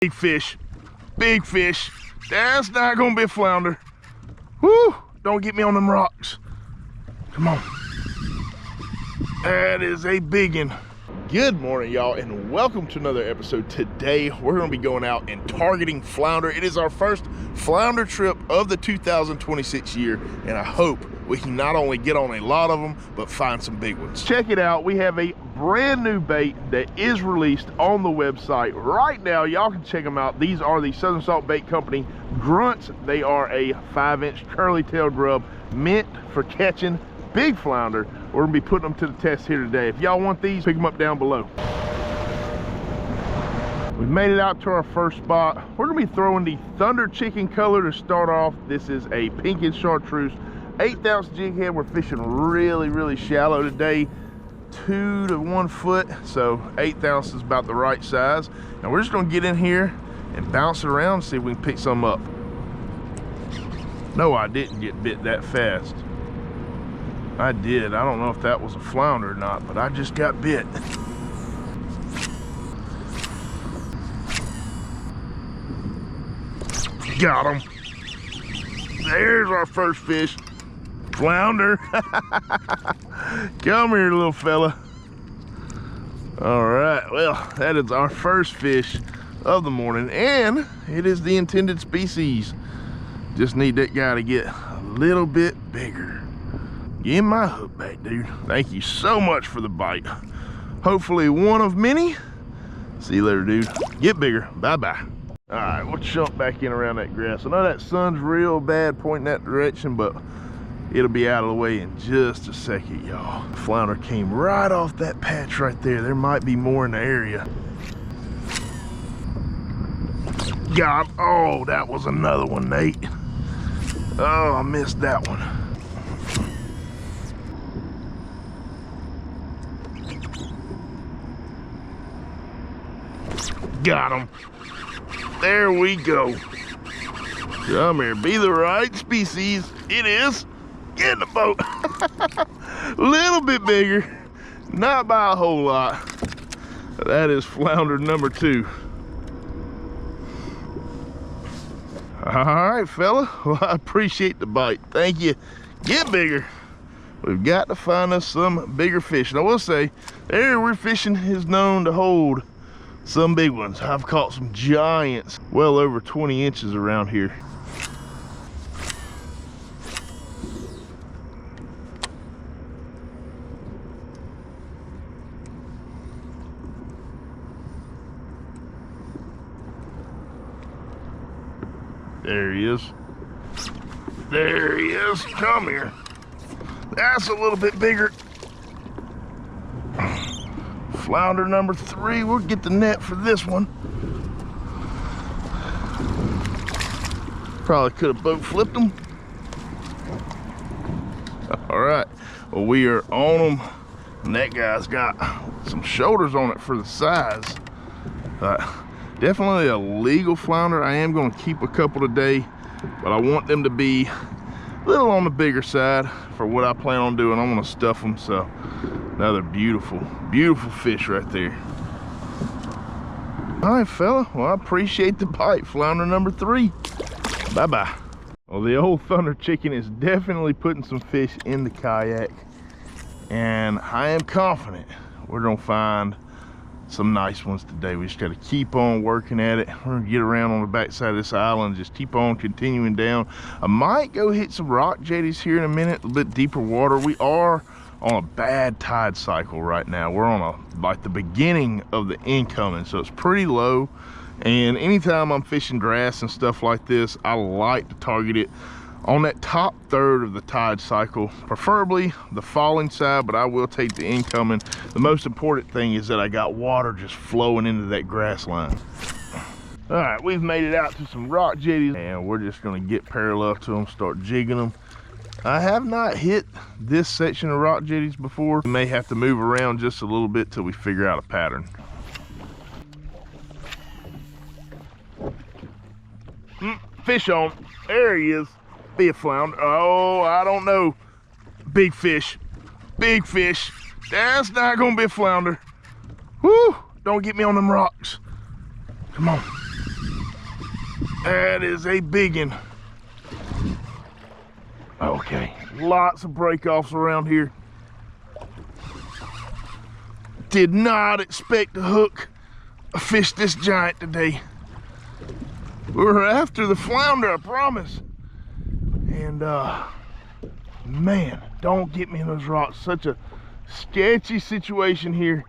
Big fish, big fish. That's not gonna be a flounder. Whoo, don't get me on them rocks. Come on. That is a biggin. Good morning, y'all, and welcome to another episode. Today, we're gonna be going out and targeting flounder. It is our first flounder trip of the 2026 year, and I hope we can not only get on a lot of them, but find some big ones. Check it out. We have a brand new bait that is released on the website right now. Y'all can check them out. These are the Southern Salt Bait Company GRUNT. They are a 5-inch curly-tailed grub meant for catching big flounder. We're gonna be putting them to the test here today. If y'all want these, pick them up down below. We've made it out to our first spot. We're gonna be throwing the Thunder Chicken color to start off. This is a pinkin chartreuse, 1/8 ounce jig head. We're fishing really shallow today, 2 to 1 foot. So 1/8 ounce is about the right size. And we're just gonna get in here and bounce it around and see if we can pick some up. No, I didn't get bit that fast. I did. I don't know if that was a flounder or not, but I just got bit. Got him. There's our first fish. Flounder. Come here, little fella. All right, well, that is our first fish of the morning, and it is the intended species. Just need that guy to get a little bit bigger. Get my hook back, dude. Thank you so much for the bite. Hopefully one of many. See you later, dude. Get bigger. Bye-bye. All right, we'll jump back in around that grass. I know that sun's real bad pointing that direction, but it'll be out of the way in just a second, y'all. Flounder came right off that patch right there. There might be more in the area. God, oh, that was another one, Nate. Oh, I missed that one. Got him. There we go. Come here, be the right species. It is. Get in the boat. A little bit bigger, not by a whole lot. That is flounder number 2. All right, fella. Well, I appreciate the bite. Thank you. Get bigger. We've got to find us some bigger fish. And I will say, there we're fishing is known to hold some big ones. I've caught some giants, well over 20 inches around here. There he is. There he is. Come here. That's a little bit bigger. Flounder number 3. We'll get the net for this one. Probably could have boat flipped them. All right. Well, we are on them. And that guy's got some shoulders on it for the size. Definitely a legal flounder. I am going to keep a couple today, but I want them to be a little on the bigger side for what I plan on doing. I'm going to stuff them. So another beautiful fish right there. All right, fella. Well, I appreciate the bite. Flounder number 3. Bye-bye. Well, the old Thunder Chicken is definitely putting some fish in the kayak, and I am confident we're going to find some nice ones today. We just got to keep on working at it. We're gonna get around on the backside of this island, just keep on continuing down. I might go hit some rock jetties here in a minute, a little bit deeper water. We are on a bad tide cycle right now. We're on like the beginning of the incoming, so it's pretty low. And anytime I'm fishing grass and stuff like this, I like to target it on that top third of the tide cycle, preferably the falling side, but I will take the incoming. The most important thing is that I got water just flowing into that grass line. All right, we've made it out to some rock jetties, and we're just gonna get parallel to them, start jigging them. I have not hit this section of rock jetties before. We may have to move around just a little bit till we figure out a pattern. Fish on. There he is. Be a flounder. Oh, I don't know. Big fish. Big fish. That's not gonna be a flounder. Whoo! Don't get me on them rocks. Come on. That is a biggin. Okay, lots of break-offs around here. Did not expect to hook a fish this giant today. We were after the flounder, I promise. And man, don't get me in those rocks. Such a sketchy situation here.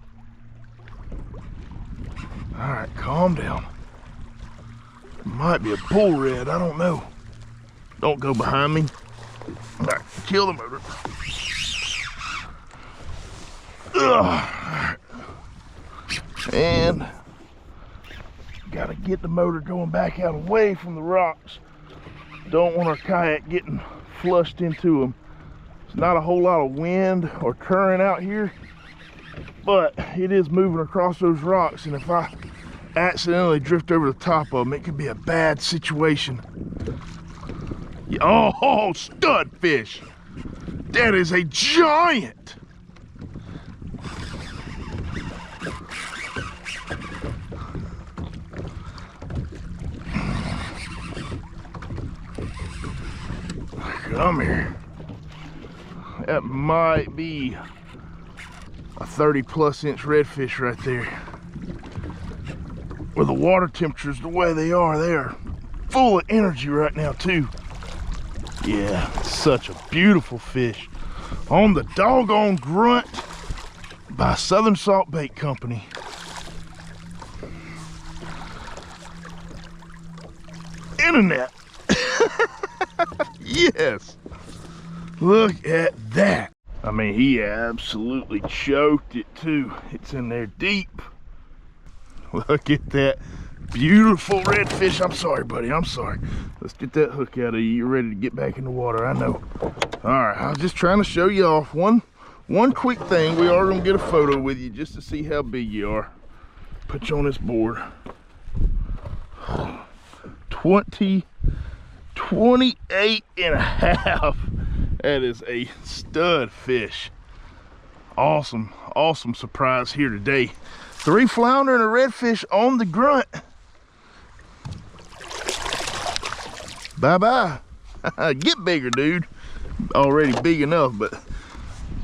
All right, calm down. Might be a bull red, I don't know. Don't go behind me. All right, kill the motor. Ugh. And gotta get the motor going back out away from the rocks. Don't want our kayak getting flushed into them. There's not a whole lot of wind or current out here, but it is moving across those rocks, and if I accidentally drift over the top of them, it could be a bad situation. Oh, stud fish. That is a giant. Come here. That might be a 30+ inch redfish right there. With the water temperatures the way they are full of energy right now too. Yeah, such a beautiful fish. On the doggone Grunt by Southern Salt Bait Company. Internet. Yes. Look at that. I mean, he absolutely choked it too. It's in there deep. Look at that beautiful redfish. I'm sorry, buddy. I'm sorry. Let's get that hook out of you. You're ready to get back in the water, I know. All right, I was just trying to show you off one quick thing. We are gonna get a photo with you just to see how big you are. Put you on this board. 28 and a half. That is a stud fish. Awesome surprise here today. 3 flounder and a redfish on the Grunt. Bye-bye. Get bigger, dude. Already big enough, but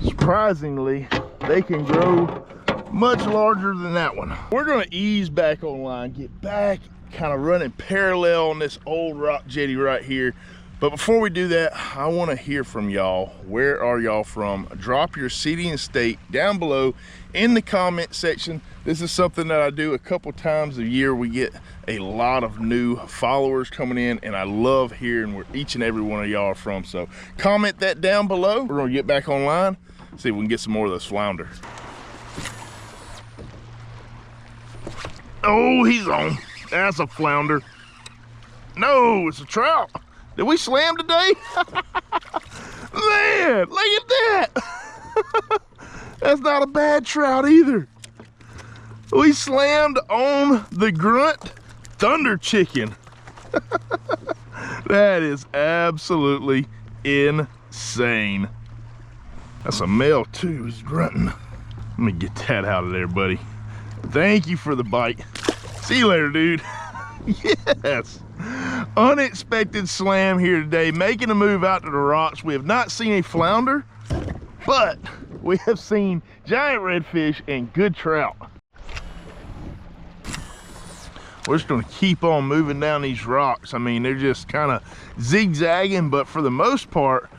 surprisingly, they can grow much larger than that one. We're gonna ease back online, get back kind of running parallel on this old rock jetty right here. But before we do that, I want to hear from y'all. Where are y'all from? Drop your city and state down below in the comment section. This is something that I do a couple times a year. We get a lot of new followers coming in, and I love hearing where each and every one of y'all are from. So comment that down below. We're gonna get back online, see if we can get some more of those flounder. Oh, he's on. That's a flounder. No, it's a trout. Did we slam today? Man, look at that. That's not a bad trout either. We slammed on the Grunt Thunder Chicken. That is absolutely insane. That's a male too, he's grunting. Let me get that out of there, buddy. Thank you for the bite. See you later, dude. Yes. Unexpected slam here today, making a move out to the rocks. We have not seen a flounder, but we have seen giant redfish and good trout. We're just gonna keep on moving down these rocks. I mean, they're just kind of zigzagging, but for the most part,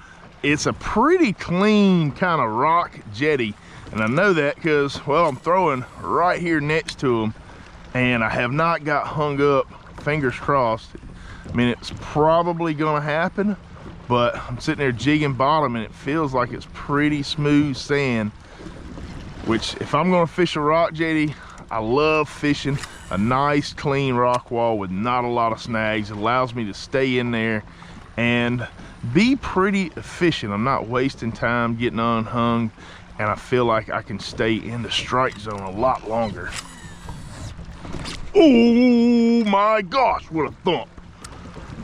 it's a pretty clean kind of rock jetty. And I know that because, well, I'm throwing right here next to them, and I have not got hung up, fingers crossed. I mean, it's probably gonna happen, but I'm sitting there jigging bottom and it feels like it's pretty smooth sand, which if I'm gonna fish a rock jetty, I love fishing a nice clean rock wall with not a lot of snags. It allows me to stay in there and be pretty efficient. I'm not wasting time getting unhung, and I feel like I can stay in the strike zone a lot longer. Oh my gosh, what a thump.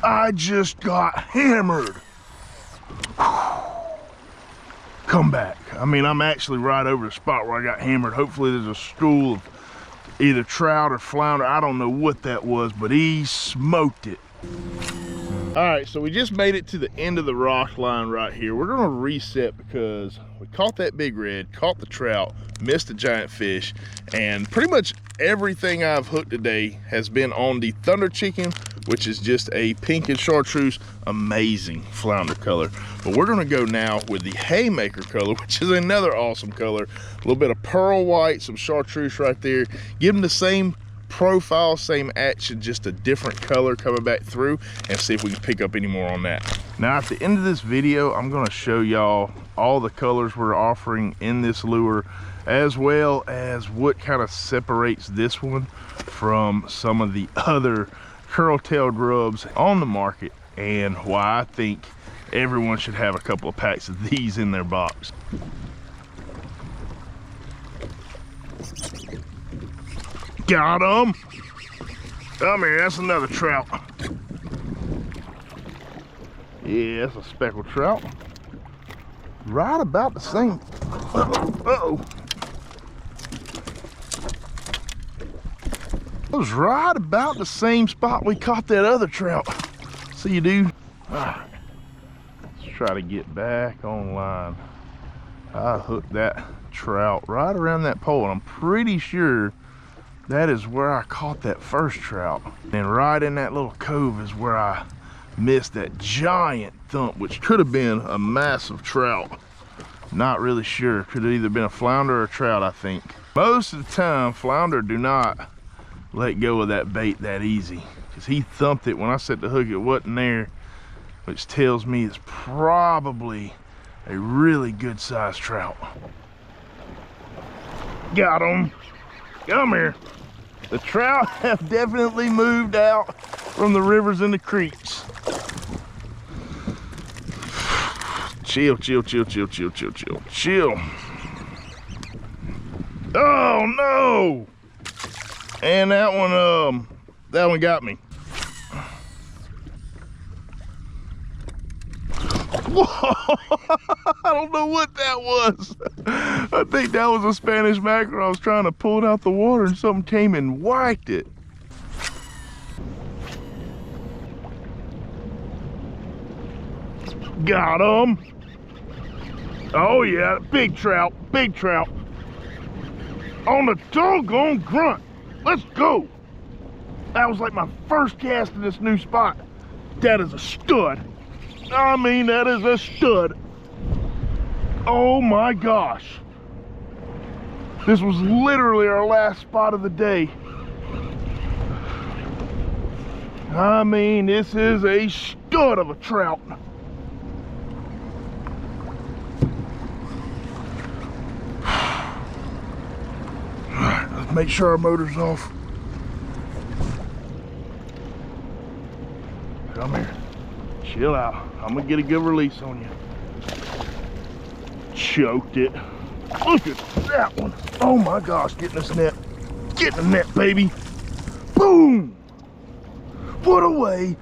I just got hammered. Come back. I mean, I'm actually right over the spot where I got hammered. Hopefully there's a school of either trout or flounder. I don't know what that was, but he smoked it. All right, so we just made it to the end of the rock line right here. We're gonna reset because we caught that big red, caught the trout, missed a giant fish, and pretty much everything I've hooked today has been on the thunder chicken, which is just a pink and chartreuse, amazing flounder color. But we're gonna go now with the haymaker color, which is another awesome color. A little bit of pearl white, some chartreuse right there. Give them the same profile, same action, just a different color coming back through, and see if we can pick up any more on that. Now at the end of this video, I'm going to show y'all all the colors we're offering in this lure, as well as what kind of separates this one from some of the other curl-tailed grubs on the market, and why I think everyone should have a couple of packs of these in their box. Got him. Come here, that's another trout. Yeah, that's a speckled trout. Right about the same. Uh-oh. It was right about the same spot we caught that other trout. See you, dude. All right. Let's try to get back online. I hooked that trout right around that pole, and I'm pretty sure that is where I caught that first trout. And right in that little cove is where I missed that giant thump, which could have been a massive trout. Not really sure. Could have either been a flounder or a trout, I think. Most of the time, flounder do not let go of that bait that easy, because he thumped it when I set the hook. It wasn't there, which tells me it's probably a really good sized trout. Got him. Come here. The trout have definitely moved out from the rivers and the creeks. Chill, chill, chill, chill, chill, chill, chill, chill. Oh no! And that one got me. Whoa! I don't know what that was. I think that was a Spanish mackerel. I was trying to pull it out the water and something came and whacked it. Got him. Oh yeah, big trout, big trout. On the doggone grunt. Let's go. That was like my first cast in this new spot. That is a stud. I mean, that is a stud. Oh my gosh. This was literally our last spot of the day. I mean, this is a stud of a trout. Alright, let's make sure our motor's off. Come here. Chill out. I'm gonna get a good release on you. Choked it. Look at that one. Oh my gosh, get in this net. Get in the net, baby. Boom! What a way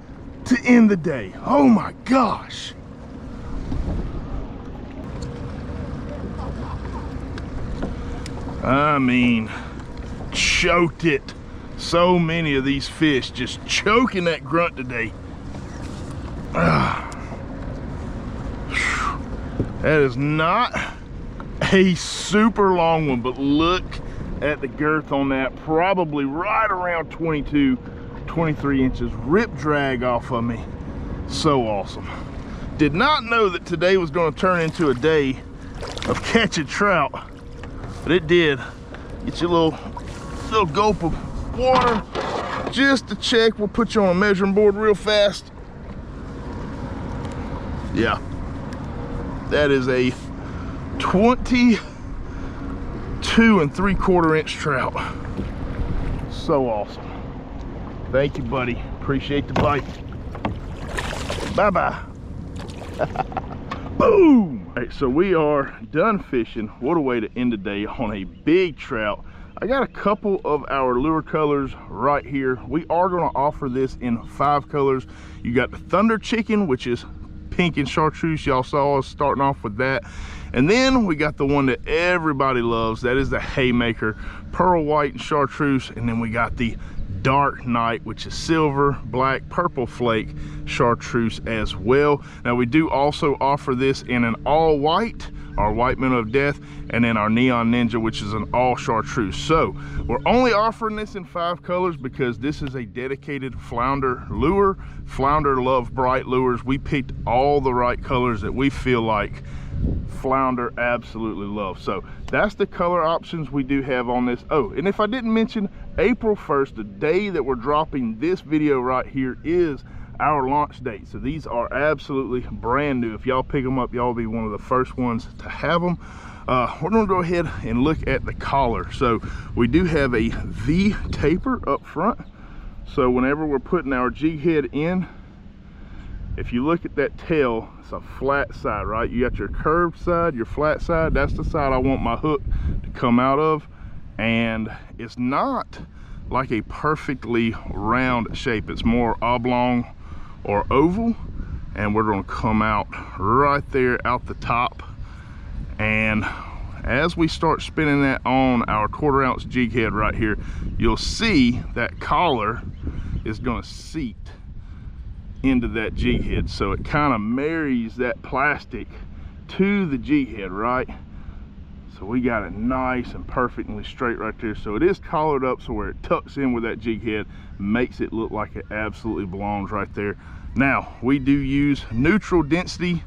to end the day. Oh my gosh. I mean, choked it. So many of these fish just choking that grunt today. That is not a super long one, but look at the girth on that. Probably right around 22, 23 inches. Rip drag off of me. So awesome. Did not know that today was going to turn into a day of catching trout, but it did. Get you a little gulp of water just to check. We'll put you on a measuring board real fast. Yeah, that is a 22 3/4 inch trout. So awesome. Thank you, buddy. Appreciate the bite. Bye-bye. Boom! All right, so we are done fishing. What a way to end the day on a big trout. I got a couple of our lure colors right here. We are going to offer this in 5 colors. You got the Thunder Chicken, which is pink and chartreuse. Y'all saw us starting off with that. And then we got the one that everybody loves. That is the Haymaker, pearl white and chartreuse. And then we got the dark night, which is silver, black, purple flake chartreuse as well. Now we do also offer this in an all white, our white minnow of death, and then our neon ninja, which is an all chartreuse. So we're only offering this in 5 colors because this is a dedicated flounder lure. Flounder love bright lures. We picked all the right colors that we feel like flounder absolutely love. So that's the color options we do have on this. Oh, and if I didn't mention, April 1st, the day that we're dropping this video right here, is our launch date. So these are absolutely brand new. If y'all pick them up, y'all will be one of the first ones to have them. We're gonna go ahead and look at the collar. So we do have a V taper up front. So whenever we're putting our jig head in, if you look at that tail, it's a flat side, right? You got your curved side, your flat side. That's the side I want my hook to come out of. And it's not like a perfectly round shape. It's more oblong or oval. And we're gonna come out right there out the top. And as we start spinning that on our 1/4 ounce jig head right here, you'll see that collar is gonna seat into that jig head. So it kind of marries that plastic to the jig head, right? So we got it nice and perfectly straight right there. So it is collared up, so where it tucks in with that jig head makes it look like it absolutely belongs right there. Now, we do use neutral density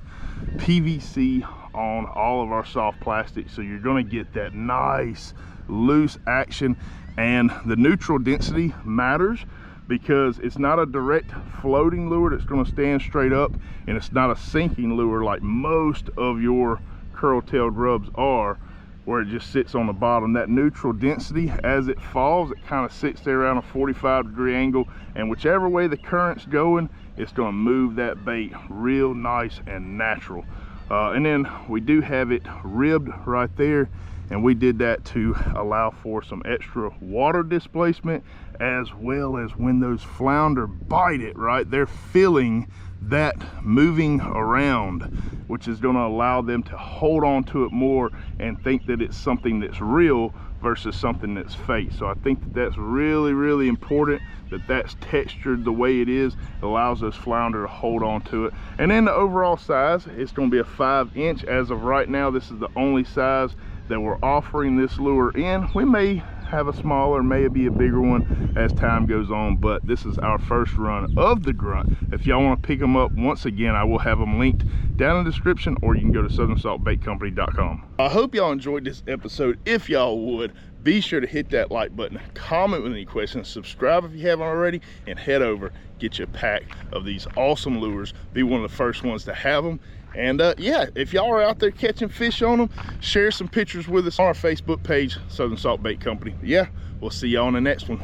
PVC on all of our soft plastic, so you're gonna get that nice loose action. And the neutral density matters because it's not a direct floating lure that's going to stand straight up, and it's not a sinking lure like most of your curl-tailed grubs are, where it just sits on the bottom. That neutral density, as it falls, it kind of sits there around a 45-degree angle, and whichever way the current's going, it's going to move that bait real nice and natural. And then we do have it ribbed right there, and we did that to allow for some extra water displacement, as well as when those flounder bite it, right, they're feeling that moving around, which is going to allow them to hold on to it more and think that it's something that's real versus something that's fake. So I think that that's really, really important, that that's textured the way it is. It allows those flounder to hold on to it. And then the overall size, it's going to be a 5-inch. As of right now, this is the only size that we're offering this lure in. We may have a smaller, maybe a bigger one as time goes on, but this is our first run of the Grunt. If y'all want to pick them up, once again, I will have them linked down in the description, or you can go to southernsaltbaitcompany.com. I hope y'all enjoyed this episode. If y'all would, be sure to hit that like button, comment with any questions, subscribe if you haven't already, and head over, get you a pack of these awesome lures. Be one of the first ones to have them. And yeah, if y'all are out there catching fish on them, share some pictures with us on our Facebook page, Southern Salt Bait Company. Yeah, we'll see y'all on the next one.